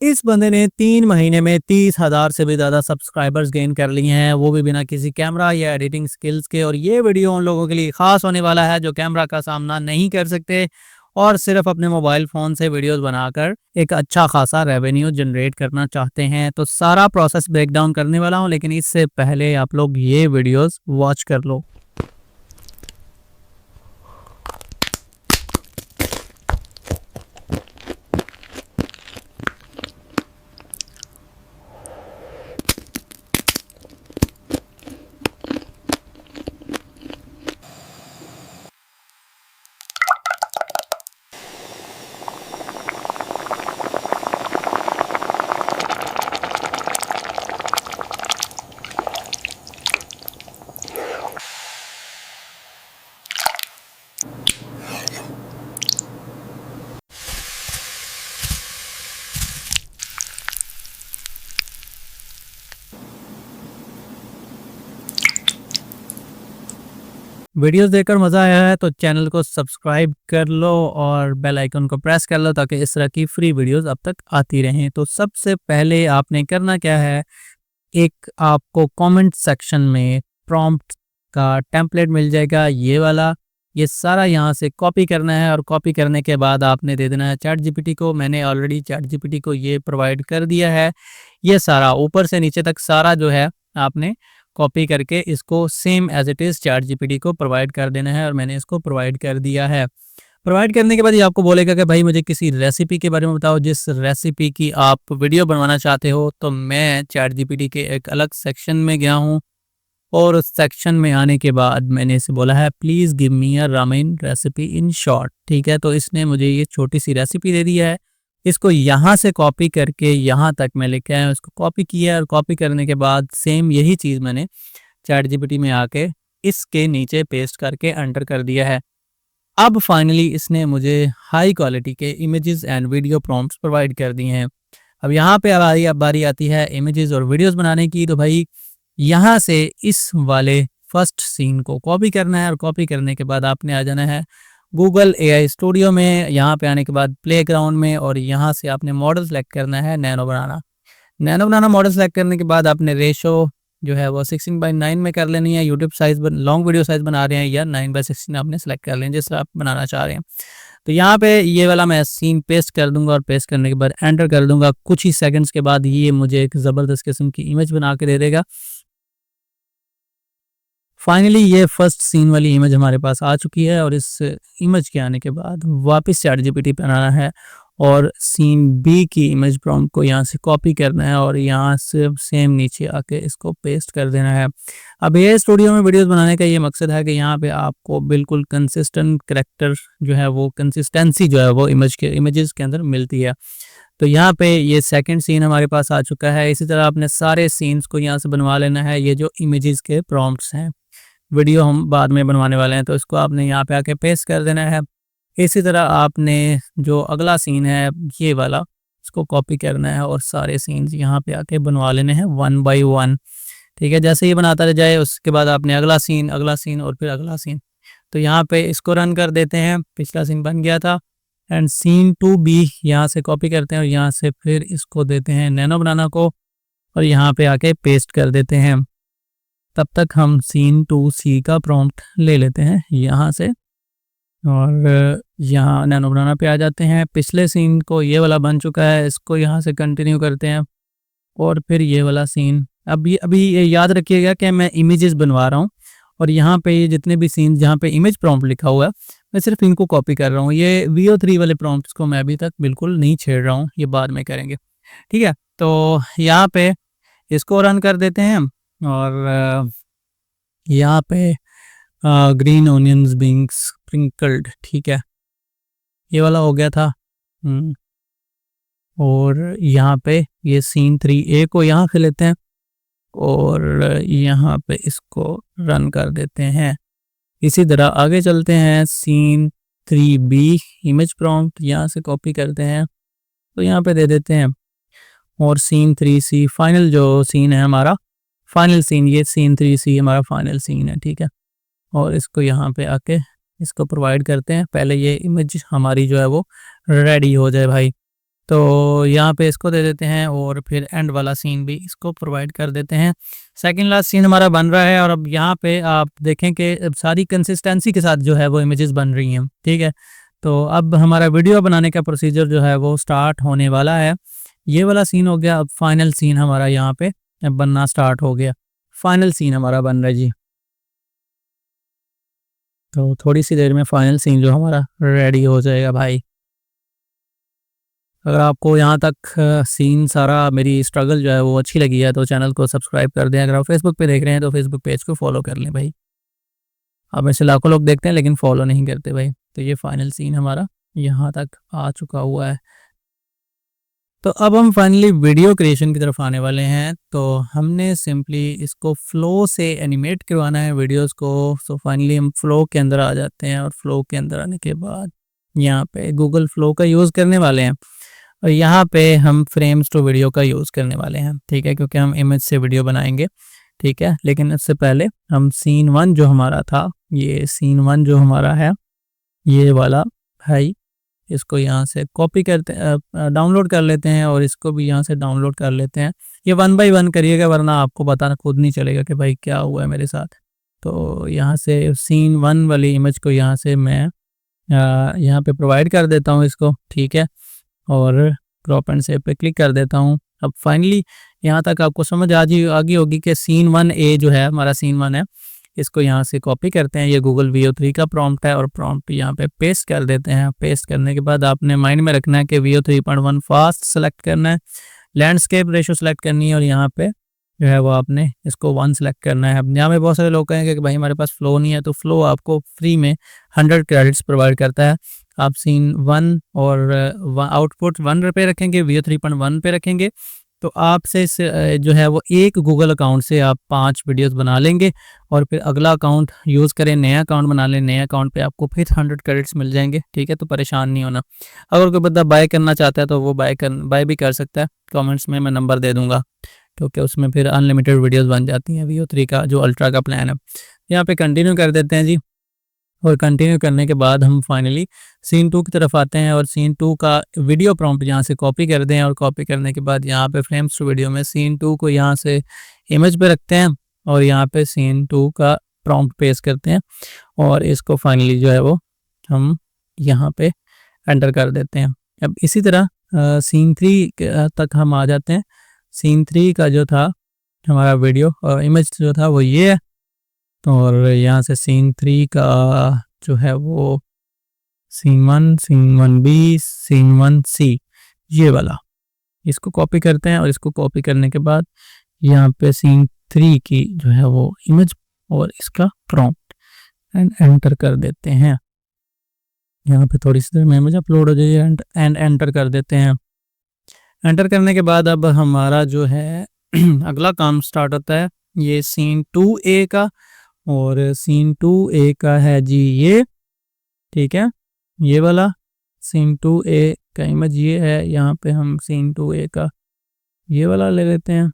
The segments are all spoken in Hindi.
इस बंदे ने 3 महीने में 30,000 से भी ज़्यादा सब्सक्राइबर्स गेन कर लिए हैं, वो भी बिना किसी कैमरा या एडिटिंग स्किल्स के। और ये वीडियो उन लोगों के लिए ख़ास होने वाला है जो कैमरा का सामना नहीं कर सकते और सिर्फ अपने मोबाइल फ़ोन से वीडियोस बनाकर एक अच्छा खासा रेवेन्यू जनरेट करना चाहते हैं। तो सारा प्रोसेस ब्रेक डाउन करने वाला हूँ, लेकिन इससे पहले आप लोग ये वीडियोस वॉच कर लो। वीडियोस देखकर मज़ा आया है तो चैनल को सब्सक्राइब कर लो और बेल आइकन को प्रेस कर लो ताकि इस तरह की फ्री वीडियोस अब तक आती रहें। तो सबसे पहले आपने करना क्या है, एक आपको कमेंट सेक्शन में प्रॉम्प्ट का टेम्पलेट मिल जाएगा, ये वाला। ये सारा यहाँ से कॉपी करना है और कॉपी करने के बाद आपने दे देना है चैट जीपीटी को। मैंने ऑलरेडी चैट जीपीटी को ये प्रोवाइड कर दिया है। ये सारा ऊपर से नीचे तक सारा जो है आपने कॉपी करके इसको same as it is ChatGPT को प्रोवाइड कर देना है और मैंने इसको प्रोवाइड कर दिया है। प्रोवाइड करने के बाद ये आपको बोलेगा कि भाई मुझे किसी रेसिपी के बारे में बताओ, जिस रेसिपी की आप वीडियो बनवाना चाहते हो। तो मैं चैट जीपीटी के एक अलग सेक्शन में गया हूँ और उस सेक्शन में आने के बाद मैंने इसे बोला है please give me a ramen recipe in short. ठीक है, तो इसने मुझे ये छोटी सी रेसिपी दे दी है। इसको यहाँ से कॉपी करके यहाँ तक मैं लेके आया, उसको कॉपी किया और कॉपी करने के बाद सेम यही चीज़ मैंने चैट जीपीटी में आके इसके नीचे पेस्ट करके एंटर कर दिया है। अब फाइनली इसने मुझे हाई क्वालिटी के images and video prompts provide कर दिए हैं। अब यहाँ पे अब बारी आती है इमेजेस और वीडियोस बनाने की। तो भाई यहाँ से इस वाले फर्स्ट सीन को कॉपी करना है और कॉपी करने के बाद आपने आ जाना है गूगल एआई स्टूडियो में। यहाँ पे आने के बाद प्लेग्राउंड में और यहाँ से आपने मॉडल सेलेक्ट करना है नैनो बनाना। नैनो बनाना मॉडल सेलेक्ट करने के बाद आपने रेशो जो है वो 16:9 में कर लेनी है। YouTube size long video size बना रहे हैं या 9:16 आपने सेलेक्ट कर लें जिस तरह आप बनाना चाह रहे हैं। तो यहाँ पे ये वाला मैं सीन पेस्ट कर दूंगा और पेस्ट करने के बाद एंटर कर दूंगा। कुछ ही सेकंड्स के बाद ये मुझे एक ज़बरदस्त किस्म की इमेज बना के दे देगा। फाइनली ये फर्स्ट सीन वाली इमेज हमारे पास आ चुकी है और इस इमेज के आने के बाद वापस चैट जीपीटी पे आना है और सीन बी की इमेज प्रॉम्प्ट को यहाँ से कॉपी करना है और यहाँ से सेम नीचे आके इसको पेस्ट कर देना है। अब ये स्टूडियो में वीडियोस बनाने का ये मकसद है कि यहाँ पे आपको बिल्कुल कंसिस्टेंट करैक्टर जो है वो कंसिस्टेंसी जो है वो इमेजेस के अंदर मिलती है। तो यहाँ पे ये सेकंड सीन हमारे पास आ चुका है। इसी तरह आपने सारे सीन्स को यहाँ से बनवा लेना है। ये जो इमेजेस के प्रॉम्प्ट्स हैं, वीडियो हम बाद में बनवाने वाले हैं, तो इसको आपने यहाँ पे आके पेस्ट कर देना है। इसी तरह आपने जो अगला सीन है ये वाला, इसको कॉपी करना है और सारे सीन्स यहाँ पे आके बनवा लेने हैं 1 बाय 1। ठीक है, जैसे ये बनाता जाए उसके बाद आपने अगला सीन और फिर अगला सीन। तो यहाँ पे इसको रन कर देते हैं, पिछला सीन बन गया था। एंड सीन 2B यहाँ से कॉपी करते हैं और यहाँ से फिर इसको देते हैं नैनो बनाना को और यहाँ पे आके पेस्ट कर देते हैं। तब तक हम सीन 2C का प्रॉम्प्ट ले लेते हैं यहाँ से और यहाँ नैनो बनाना पे आ जाते हैं। पिछले सीन को ये वाला बन चुका है, इसको यहाँ से कंटिन्यू करते हैं और फिर ये वाला सीन। अभी ये याद रखिएगा कि मैं इमेजेस बनवा रहा हूँ और यहाँ पे ये जितने भी सीन जहाँ पे इमेज प्रॉम्प्ट लिखा हुआ है मैं सिर्फ इनको कॉपी कर रहा हूँ। ये VO3 वाले प्रॉम्प्ट्स को मैं अभी तक बिल्कुल नहीं छेड़ रहा हूँ, ये बाद में करेंगे। ठीक है, तो यहाँ पे इसको रन कर देते हैं और यहाँ पे ग्रीन ऑनियंस बीइंग स्प्रिंकल्ड। ठीक है, ये वाला हो गया था। और यहाँ पे ये सीन 3A को यहाँ से लेते हैं और यहाँ पे इसको रन कर देते हैं। इसी तरह आगे चलते हैं, सीन 3B इमेज प्रॉम्प्ट यहाँ से कॉपी करते हैं तो यहाँ पे दे देते हैं और सीन 3C फाइनल जो सीन है हमारा फाइनल सीन, ये सीन 3C हमारा फाइनल सीन है। ठीक है, और इसको यहाँ पे आके इसको प्रोवाइड करते हैं। पहले ये इमेज हमारी जो है वो रेडी हो जाए भाई। तो यहाँ पे इसको दे देते हैं और फिर एंड वाला सीन भी इसको प्रोवाइड कर देते हैं। सेकंड लास्ट सीन हमारा बन रहा है और अब यहाँ पे आप देखें कि सारी कंसिस्टेंसी के साथ जो है वो इमेजेस बन रही हैं, ठीक है। तो अब हमारा वीडियो बनाने का प्रोसीजर जो है वो स्टार्ट होने वाला है। ये वाला सीन हो गया, अब फाइनल सीन हमारा यहाँ पे बनना स्टार्ट हो गया। फाइनल सीन हमारा बन रहा है जी। तो थोड़ी सी देर में फाइनल सीन जो हमारा रेडी हो जाएगा भाई। अगर आपको यहाँ तक सीन सारा मेरी स्ट्रगल जो है वो अच्छी लगी है तो चैनल को सब्सक्राइब कर दें। अगर आप फेसबुक पे देख रहे हैं तो फेसबुक पेज को फॉलो कर लें भाई। अब ऐसे लाखों लोग देखते हैं लेकिन फॉलो नहीं करते भाई। तो ये फाइनल सीन हमारा यहाँ तक आ चुका हुआ है। तो अब हम फाइनली वीडियो क्रिएशन की तरफ आने वाले हैं। तो हमने सिंपली इसको फ्लो से एनिमेट करवाना है वीडियोस को। सो फाइनली हम फ्लो के अंदर आ जाते हैं और फ्लो के अंदर आने के बाद यहाँ पे गूगल फ्लो का यूज़ करने वाले हैं और यहाँ पे हम फ्रेम्स टू वीडियो का यूज़ करने वाले हैं, ठीक है, क्योंकि हम इमेज से वीडियो बनाएंगे, ठीक है। लेकिन इससे पहले हम सीन 1 जो हमारा था, ये सीन 1 जो हमारा है ये वाला भाई, इसको यहाँ से कॉपी करते डाउनलोड कर लेते हैं और इसको भी यहाँ से डाउनलोड कर लेते हैं। ये 1 बाय 1 करिएगा वरना आपको पता खुद नहीं चलेगा कि भाई क्या हुआ है मेरे साथ। तो यहाँ से सीन 1 वाली इमेज को यहाँ से मैं यहाँ पे प्रोवाइड कर देता हूँ इसको, ठीक है, और क्रॉप एंड सेव पे क्लिक कर देता हूँ। अब फाइनली यहाँ तक आपको समझ आ गई होगी कि सीन 1A जो है हमारा सीन 1 है, इसको यहाँ से कॉपी करते हैं। ये गूगल VO3 का प्रॉम्प्ट है और प्रॉम्प्ट यहाँ पे पेस्ट कर देते हैं। पेस्ट करने के बाद आपने माइंड में रखना है कि VO3.1 फास्ट सेलेक्ट करना है, लैंडस्केप रेशो सेलेक्ट करनी है और यहाँ पे जो है वो आपने इसको 1 सेलेक्ट करना है। अब यहाँ पे बहुत सारे लोग कहेंगे कि भाई हमारे पास फ्लो नहीं है, तो फ्लो आपको फ्री में 100 क्रेडिट्स प्रोवाइड करता है। आप सीन 1 और आउटपुट 1 पे रखेंगे, VO3.1 पे रखेंगे, तो आपसे जो है वो एक गूगल अकाउंट से आप 5 वीडियोस बना लेंगे और फिर अगला अकाउंट यूज़ करें, नया अकाउंट बना लें, नए अकाउंट पे आपको फिर 100 क्रेडिट्स मिल जाएंगे, ठीक है। तो परेशान नहीं होना। अगर कोई बंदा बाय करना चाहता है तो वो बाय भी कर सकता है। कमेंट्स में मैं नंबर दे दूंगा क्योंकि उसमें फिर अनलिमिटेड वीडियोस बन जाती हैं। VO3 का जो अल्ट्रा का प्लान है, यहाँ पे कंटिन्यू कर देते हैं जी। और कंटिन्यू करने के बाद हम फाइनली सीन 2 की तरफ आते हैं और सीन 2 का वीडियो प्रॉम्प्ट यहाँ से कॉपी कर दें और कॉपी करने के बाद यहाँ पे फ्रेम्स टू वीडियो में सीन 2 को यहाँ से इमेज पे रखते हैं और यहाँ पे सीन 2 का प्रॉम्प्ट पेस्ट करते हैं और इसको फाइनली जो है वो हम यहाँ पे एंटर कर देते हैं। अब इसी तरह सीन 3 तक हम आ जाते हैं। सीन 3 का जो था हमारा वीडियो और इमेज जो था वो ये है और यहाँ से सीन 3 का जो है वो सीन 1B, सीन 1C ये वाला, इसको कॉपी करते हैं और इसको कॉपी करने के बाद यहाँ पे सीन 3 की जो है वो इमेज और इसका प्रॉम्प्ट एंड एंटर कर देते हैं। यहाँ पे थोड़ी सी देर में इमेज अपलोड हो जाएगी एंड एंटर कर देते हैं। एंटर करने के बाद अब हमारा जो है अगला काम स्टार्ट होता है। ये सीन 2A का और सीन 2A का है जी ये, ठीक है, ये वाला सीन 2A का इमेज ये है। यहाँ पे हम सीन 2A का ये वाला ले लेते हैं,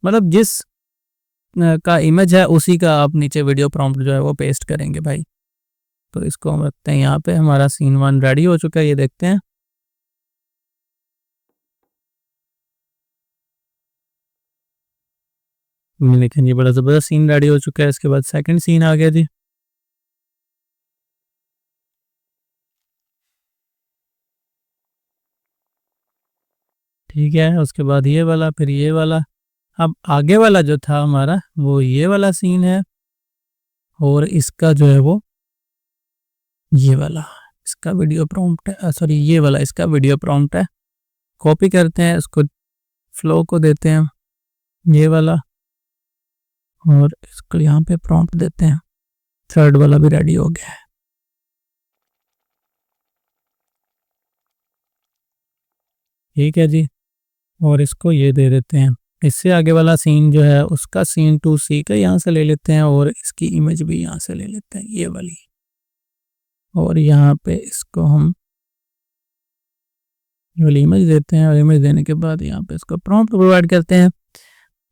मतलब जिस का इमेज है उसी का आप नीचे वीडियो प्रॉम्प्ट जो है वो पेस्ट करेंगे भाई। तो इसको हम रखते हैं यहाँ पे। हमारा सीन 1 रेडी हो चुका है, ये देखते हैं। लेकिन ये बड़ा ज़बरदस्त सीन रेडी हो चुका है। इसके बाद सेकंड सीन आ गया जी। ठीक है, उसके बाद ये वाला, फिर ये वाला। अब आगे वाला जो था हमारा वो ये वाला सीन है और इसका जो है वो ये वाला, इसका वीडियो प्रॉम्प्ट है, सॉरी ये वाला इसका वीडियो प्रॉम्प्ट है। कॉपी करते हैं, इसको फ्लो को देते हैं ये वाला और इसको यहाँ पे प्रॉम्प्ट देते हैं। थर्ड वाला भी रेडी हो गया है। ठीक है जी, और इसको ये दे देते हैं। इससे आगे वाला सीन जो है उसका सीन 2C का यहाँ से ले लेते हैं और इसकी इमेज भी यहाँ से ले लेते हैं ये वाली, और यहाँ पे इसको हम ये वाली इमेज देते हैं और इमेज देने के बाद यहाँ पे इसको प्रॉम्प्ट प्रोवाइड करते हैं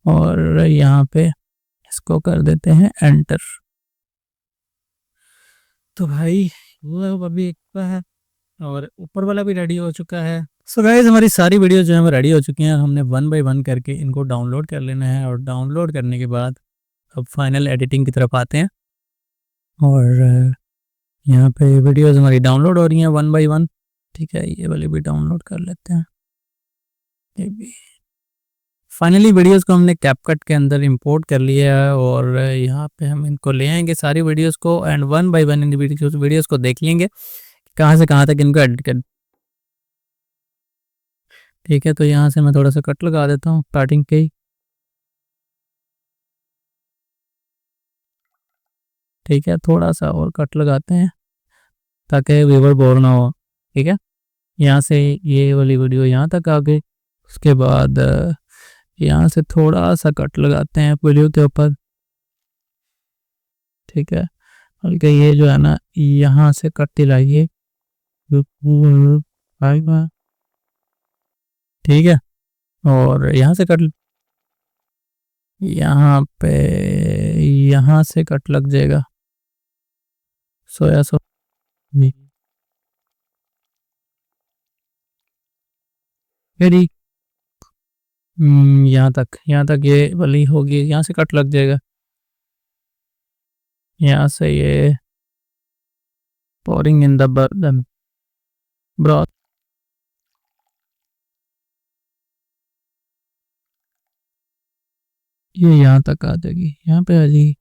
और यहाँ पे इसको कर देते हैं एंटर। तो भाई वो अभी एक है और ऊपर वाला भी रेडी हो चुका है। सो गाइस हमारी सारी वीडियो जो है वो रेडी हो चुकी हैं। हमने वन बाय वन करके इनको डाउनलोड कर लेना है और डाउनलोड करने के बाद अब फाइनल एडिटिंग की तरफ आते हैं। और यहाँ पे वीडियोस हमारी डाउनलोड हो रही हैं वन बाय वन। ठीक है, ये वाली भी डाउनलोड कर लेते हैं। ये भी फाइनली वीडियोस को हमने कैपकट के अंदर इंपोर्ट कर लिया है और यहाँ पे हम इनको ले आएंगे सारी वीडियोस को and one by one in videos को देख लेंगे कहाँ से कहाँ तक इनको एडिट कर। ठीक है, तो यहाँ से मैं थोड़ा सा कट लगा देता हूँ स्टार्टिंग के ही। ठीक है, थोड़ा सा और कट लगाते हैं ताकि व्यूवर बोर ना हो। ठीक है, यहाँ से ये वाली वीडियो यहाँ तक आ गई। उसके बाद यहाँ से थोड़ा सा कट लगाते हैं वीडियो के ऊपर। ठीक है, बल्कि ये जो है ना यहाँ से कट दिलाइए। ठीक है, और यहाँ से कट, यहाँ पे यहाँ से कट लग जाएगा सोया सो। मेरी यहाँ तक ये वाली होगी, यहाँ से कट लग जाएगा। यहाँ से ये pouring इन द ब्रॉथ, ये यहाँ तक आ जाएगी। यहाँ पे आ जाएगी।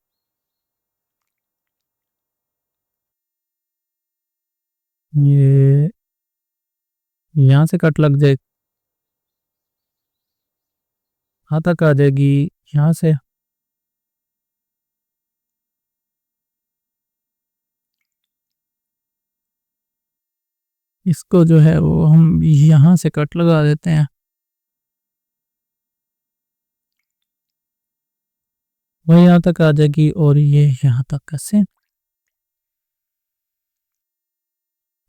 ये यहाँ से कट लग जाए, यहाँ तक आ जाएगी। यहाँ से इसको जो है वो हम यहाँ से कट लगा देते हैं। वह यहाँ तक आ जाएगी और ये यहाँ तक कैसे।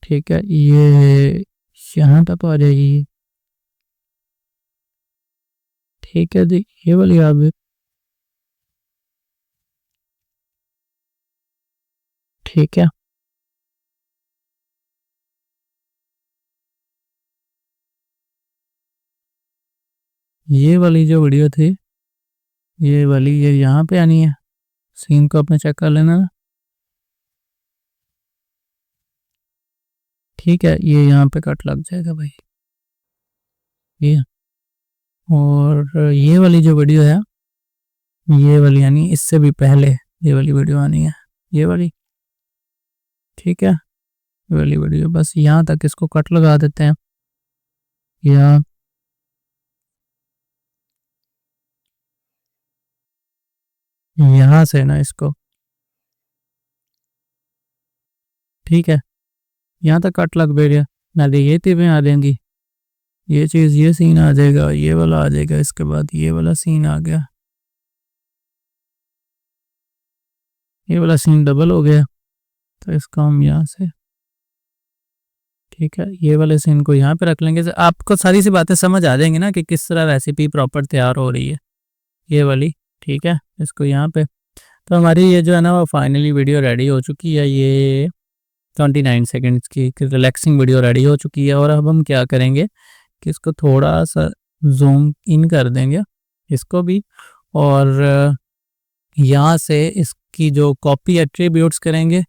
ठीक है, ये यहाँ तक आ जाएगी। ठीक है जी, ये वाली आ गई। ठीक है, ये वाली जो वीडियो थी ये वाली ये यहाँ पे आनी है। सीन को अपने चेक कर लेना ना। ठीक है, ये यहाँ पे कट लग जाएगा भाई। ये और ये वाली जो वीडियो है ये वाली यानी इससे भी पहले ये वाली वीडियो आनी है, ये वाली। ठीक है, ये वाली वीडियो बस यहाँ तक इसको कट लगा देते हैं। यहाँ से ना इसको, ठीक है, यहाँ तक कट लग गया ना। ये चीज़ें आ जाएंगी, ये चीज़ ये सीन आ जाएगा, ये वाला आ जाएगा, इसके बाद ये वाला सीन आ गया, ये वाला सीन डबल हो गया तो इसको हम यहाँ से, ठीक है, ये वाले सीन को यहाँ पे रख लेंगे। तो आपको सारी सी बातें समझ आ जाएंगी ना कि किस तरह रेसिपी प्रॉपर तैयार हो रही है ये वाली। ठीक है, इसको यहाँ पे, तो हमारी ये जो है ना वो फाइनली वीडियो रेडी हो चुकी है। ये 29 सेकेंड्स की रिलैक्सिंग वीडियो रेडी हो चुकी है। और अब हम क्या करेंगे कि इसको थोड़ा सा जूम इन कर देंगे इसको भी, और यहाँ से इसकी जो कॉपी एट्रीब्यूट्स करेंगे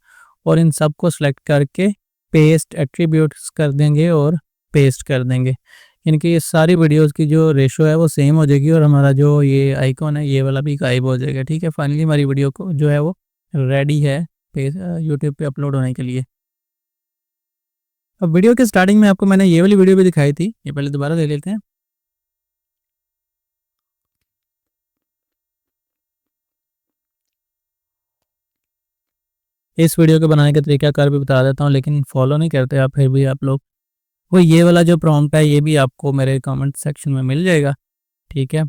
और इन सब को सिलेक्ट करके पेस्ट एट्रीब्यूट्स कर देंगे और पेस्ट कर देंगे। इनकी ये सारी वीडियोस की जो रेशो है वो सेम हो जाएगी और हमारा जो ये आइकॉन है ये वाला भी गायब हो जाएगा। ठीक है, फाइनली हमारी वीडियो को जो है वो रेडी है यूट्यूब पे अपलोड होने के लिए। अब वीडियो के स्टार्टिंग में आपको मैंने ये वाली वीडियो भी दिखाई थी, ये पहले दोबारा देख लेते हैं। इस वीडियो के बनाने का तरीकाकार भी बता देता हूँ, लेकिन फॉलो नहीं करते आप फिर भी आप लोग। वो ये वाला जो प्रॉम्प्ट है ये भी आपको मेरे कमेंट सेक्शन में मिल जाएगा। ठीक है,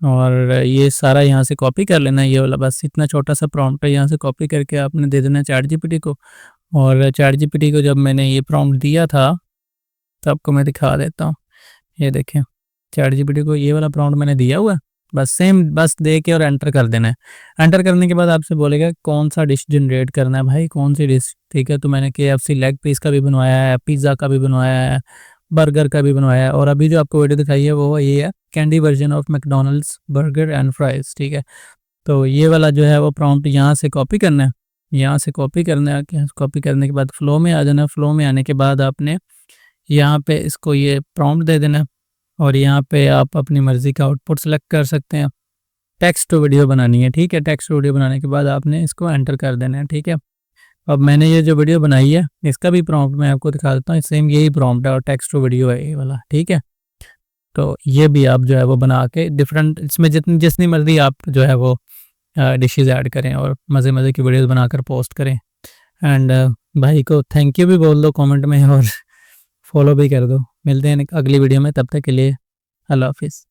और ये सारा यहाँ से कॉपी कर लेना, ये वाला बस इतना छोटा सा प्रॉम्प्ट है, यहाँ से कॉपी करके आपने दे देना चैट जीपीटी को। और चैट जीपीटी को जब मैंने ये प्रॉम्प्ट दिया था तो आपको मैं दिखा देता हूँ। ये देखें, चैट जीपीटी को ये वाला प्रॉम्प्ट मैंने दिया हुआ है, बस सेम बस दे के और एंटर कर देना है। एंटर करने के बाद आपसे बोलेगा कौन सा डिश जनरेट करना है भाई, कौन सी डिश। ठीक है, तो मैंने KFC लेग पीस का भी बनवाया है, पिज़्ज़ा का भी बनवाया है, बर्गर का भी बनवाया है, और अभी जो आपको वीडियो दिखाई है वो ये है candy version of McDonald's burger and fries. ठीक है, तो ये वाला जो है वो प्रॉम्प्ट यहाँ से कॉपी करना है, यहाँ से कॉपी करना है। कॉपी करने के बाद फ्लो में आ जाना। फ्लो में आने के बाद आपने यहाँ पे इसको ये प्रॉम्प्ट दे देना, और यहाँ पे आप अपनी मर्ज़ी का आउटपुट सेलेक्ट कर सकते हैं। टेक्स्ट टू वीडियो बनानी है। ठीक है, टेक्स्ट टू वीडियो बनाने के बाद आपने इसको एंटर कर देना है। ठीक है, अब मैंने ये जो वीडियो बनाई है इसका भी प्रॉम्प्ट मैं आपको दिखा देता हूँ। सेम यही प्रॉम्प्ट है और टेक्स्ट टू वीडियो है ये वाला। ठीक है, तो ये भी आप जो है वो बना के डिफरेंट, इसमें जितनी मर्जी आप जो है वो डिशेज़ ऐड करें और मज़े मज़े की वीडियोस बनाकर पोस्ट करें। एंड भाई को थैंक यू भी बोल दो कमेंट में, और फॉलो भी कर दो। मिलते हैं अगली वीडियो में, तब तक के लिए अल्लाह हाफिज़।